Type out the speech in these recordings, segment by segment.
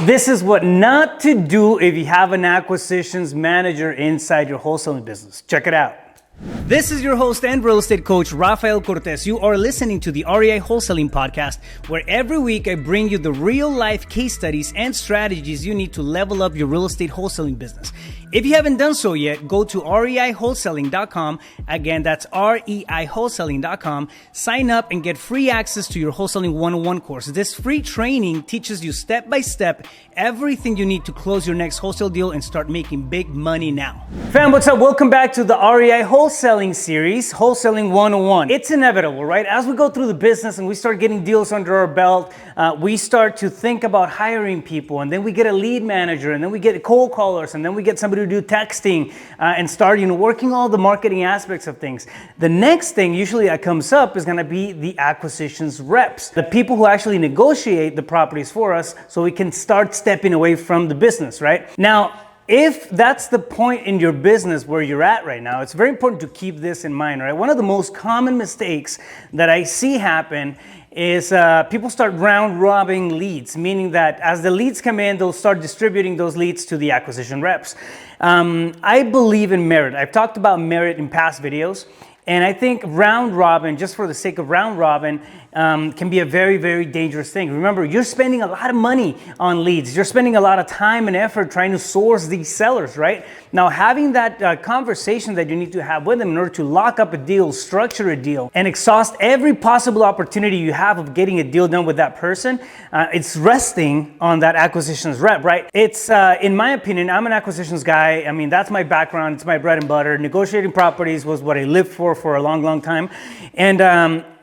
This is what not to do if you have an acquisitions manager inside your wholesaling business. Check it out. This is your host and real estate coach, Rafael Cortez. You are listening to the REI Wholesaling Podcast, where every week I bring you the real life case studies and strategies you need to level up your real estate wholesaling business. If you haven't done so yet, go to reiwholesaling.com. Again, that's reiwholesaling.com. Sign up and get free access to your Wholesaling 101 course. This free training teaches you step by step everything you need to close your next wholesale deal and start making big money now. Fam, what's up? Welcome back to the REI Wholesaling series, Wholesaling 101. It's inevitable, right? As we go through the business and we start getting deals under our belt, we start to think about hiring people, and then we get a lead manager, and then we get cold callers, and then we get somebody to do texting and start, working all the marketing aspects of things. The next thing usually that comes up is going to be the acquisitions reps, the people who actually negotiate the properties for us so we can start stepping away from the business, right? Now, if that's the point in your business where you're at right now, it's very important to keep this in mind, right? One of the most common mistakes that I see happen is people start round robbing leads, meaning that as the leads come in, they'll start distributing those leads to the acquisition reps. I believe in merit. I've talked about merit in past videos, and I think round robin, just for the sake of round robin, can be a very, very dangerous thing. Remember, you're spending a lot of money on leads. You're spending a lot of time and effort trying to source these sellers, right? Now, having that conversation that you need to have with them in order to lock up a deal, structure a deal, and exhaust every possible opportunity you have of getting a deal done with that person, it's resting on that acquisitions rep, right? It's, in my opinion, I'm an acquisitions guy. I mean, that's my background. It's my bread and butter. Negotiating properties was what I lived for a long, long time.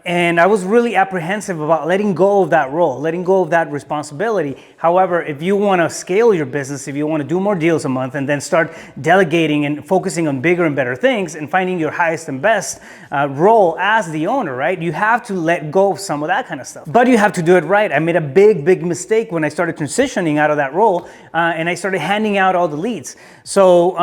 And I was really apprehensive about letting go of that role, letting go of that responsibility. However, if you want to scale your business, if you want to do more deals a month and then start delegating and focusing on bigger and better things and finding your highest and best role as the owner, right? You have to let go of some of that kind of stuff. But you have to do it right. I made a big mistake when I started transitioning out of that role and I started handing out all the leads. So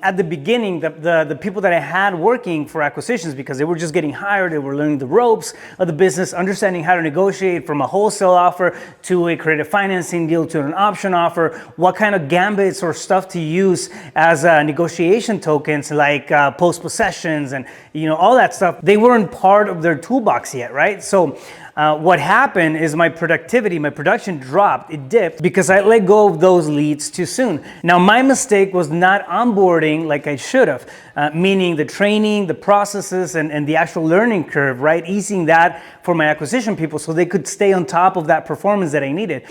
at the beginning, the people that I had working for acquisitions, because they were just getting hired, they were learning the ropes of the business, understanding how to negotiate from a wholesale offer to a creative financing deal to an option offer, what kind of gambits or stuff to use as negotiation tokens like post-possessions and all that stuff. They weren't part of their toolbox yet, right? So what happened is my production dropped, it dipped because I let go of those leads too soon. Now, my mistake was not onboarding like I should have, meaning the training, the processes, and the actual learning curve, right? Easing that for my acquisition people so they could stay on top of that performance that I needed.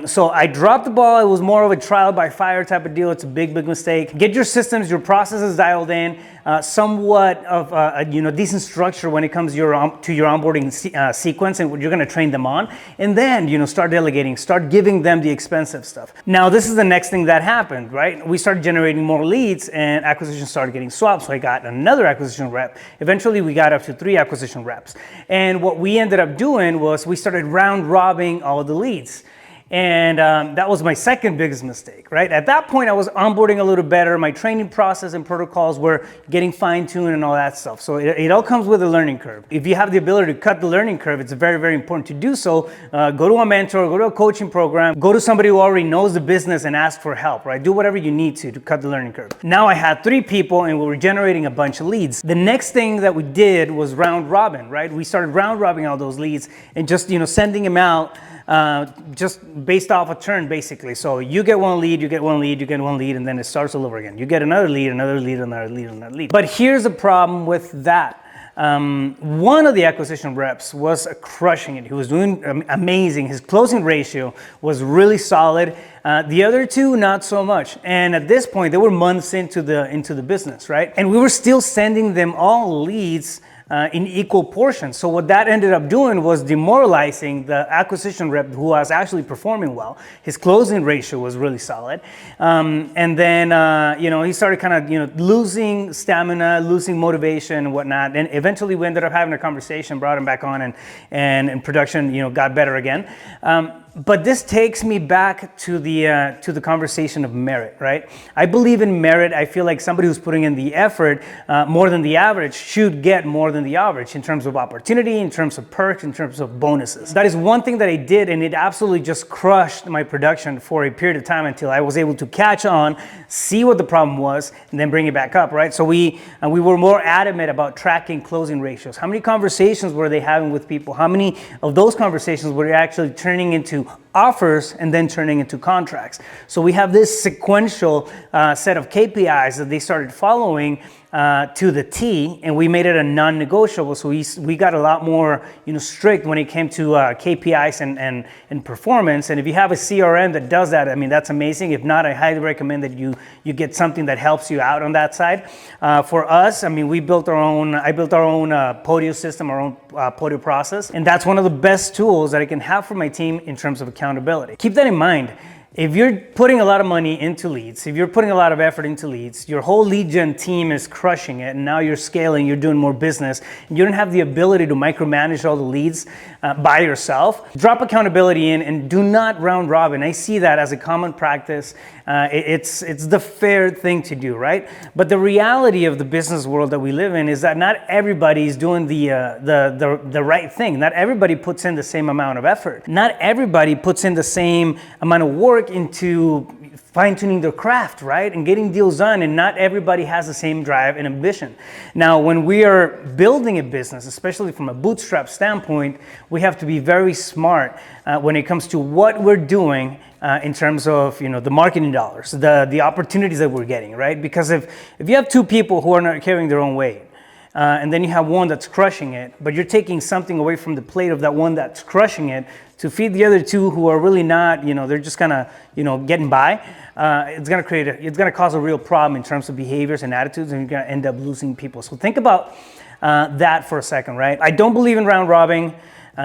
So I dropped the ball. It was more of a trial by fire type of deal. It's a big mistake. Get your systems, your processes dialed in, somewhat of a decent structure when it comes to your onboarding sequence and what you're going to train them on, and then start delegating, start giving them the expensive stuff. Now, this is the next thing that happened, right? We started generating more leads and acquisitions started getting swapped. So I got another acquisition rep. Eventually, we got up to 3 acquisition reps. And what we ended up doing was we started round robbing all the leads. And that was my second biggest mistake, right? At that point, I was onboarding a little better. My training process and protocols were getting fine-tuned and all that stuff. So it all comes with a learning curve. If you have the ability to cut the learning curve, it's very, very important to do so. Go to a mentor, go to a coaching program, go to somebody who already knows the business and ask for help, right? Do whatever you need to cut the learning curve. Now I had 3 people and we were generating a bunch of leads. The next thing that we did was round robin, right? We started round robbing all those leads and just, sending them out just based off a turn, basically. So you get one lead, you get one lead, you get one lead, and then it starts all over again. You get another lead, another lead, another lead, another lead. But here's the problem with that. One of the acquisition reps was crushing it. He was doing amazing. His closing ratio was really solid. The other 2, not so much. And at this point, they were months into the business, right? And we were still sending them all leads in equal portions. So what that ended up doing was demoralizing the acquisition rep who was actually performing well. His closing ratio was really solid. And then, he started kind of, losing stamina, losing motivation and whatnot. And eventually we ended up having a conversation, brought him back on and production, got better again. But this takes me back to the conversation of merit, right? I believe in merit. I feel like somebody who's putting in the effort more than the average should get more than the average in terms of opportunity, in terms of perks, in terms of bonuses. That is one thing that I did, and it absolutely just crushed my production for a period of time until I was able to catch on, see what the problem was, and then bring it back up, right? So we were more adamant about tracking closing ratios. How many conversations were they having with people? How many of those conversations were actually turning into offers and then turning into contracts? So we have this sequential set of KPIs that they started following to the T, and we made it a non-negotiable. So we got a lot more strict when it came to KPIs and performance. And if you have a CRM that does that, I mean, that's amazing. If not, I highly recommend that you get something that helps you out on that side. For us, I mean, I built our own Podio system, our own Podio process, and that's one of the best tools that I can have for my team in terms of accountability. Keep that in mind. If you're putting a lot of money into leads, if you're putting a lot of effort into leads, your whole lead gen team is crushing it, and now you're scaling, you're doing more business, and you don't have the ability to micromanage all the leads by yourself, drop accountability in and do not round robin. I see that as a common practice. It's the fair thing to do, right? But the reality of the business world that we live in is that not everybody is doing the right thing. Not everybody puts in the same amount of effort. Not everybody puts in the same amount of work into fine-tuning their craft, right? And getting deals done, and not everybody has the same drive and ambition. Now, when we are building a business, especially from a bootstrap standpoint, we have to be very smart when it comes to what we're doing in terms of the marketing dollars, the opportunities that we're getting, right? Because if you have two people who are not carrying their own weight, and then you have one that's crushing it, but you're taking something away from the plate of that one that's crushing it to feed the other two who are really not, they're just kind of, getting by. It's going to cause a real problem in terms of behaviors and attitudes, and you're going to end up losing people. So think about that for a second, right? I don't believe in round robbing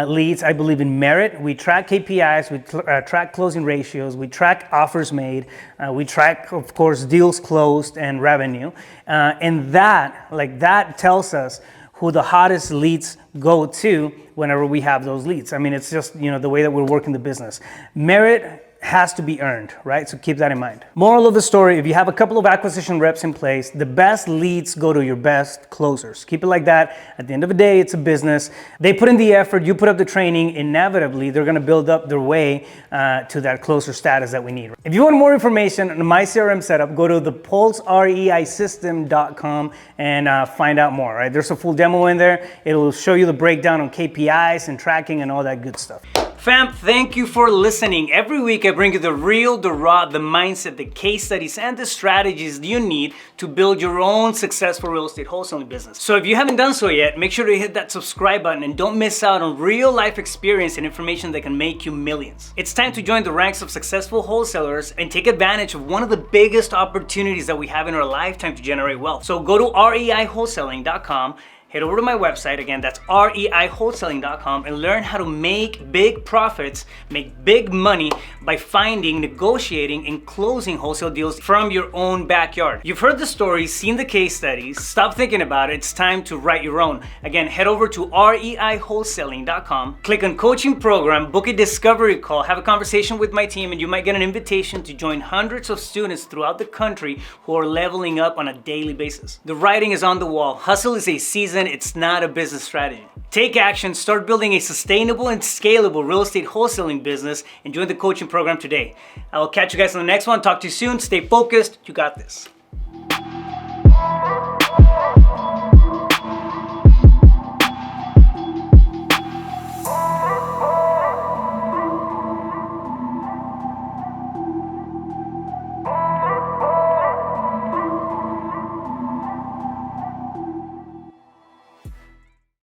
leads. I believe in merit. We track KPIs, we track closing ratios, we track offers made, we track, of course, deals closed and revenue. And that tells us who the hottest leads go to whenever we have those leads. I mean, it's just, the way that we're working the business. Merit has to be earned, right? So keep that in mind. Moral of the story, if you have a couple of acquisition reps in place, the best leads go to your best closers. Keep it like that. At the end of the day, it's a business. They put in the effort, you put up the training, inevitably, they're gonna build up their way to that closer status that we need. If you want more information on my CRM setup, go to thepulsereisystem.com and find out more, right? There's a full demo in there. It'll show you the breakdown on KPIs and tracking and all that good stuff. Fam, thank you for listening. Every week I bring you the real, the raw, the mindset, the case studies, and the strategies you need to build your own successful real estate wholesaling business. So if you haven't done so yet, make sure to hit that subscribe button and don't miss out on real life experience and information that can make you millions. It's time to join the ranks of successful wholesalers and take advantage of one of the biggest opportunities that we have in our lifetime to generate wealth. So go to reiwholesaling.com. Head over to my website, again, that's reiwholesaling.com, and learn how to make big profits, make big money by finding, negotiating, and closing wholesale deals from your own backyard. You've heard the stories, seen the case studies, stop thinking about it, it's time to write your own. Again, head over to reiwholesaling.com, click on coaching program, book a discovery call, have a conversation with my team, and you might get an invitation to join hundreds of students throughout the country who are leveling up on a daily basis. The writing is on the wall. Hustle is a season. It's not a business strategy. Take action, start building a sustainable and scalable real estate wholesaling business, and join the coaching program today. I will catch you guys on the next one. Talk to you soon. Stay focused. You got this.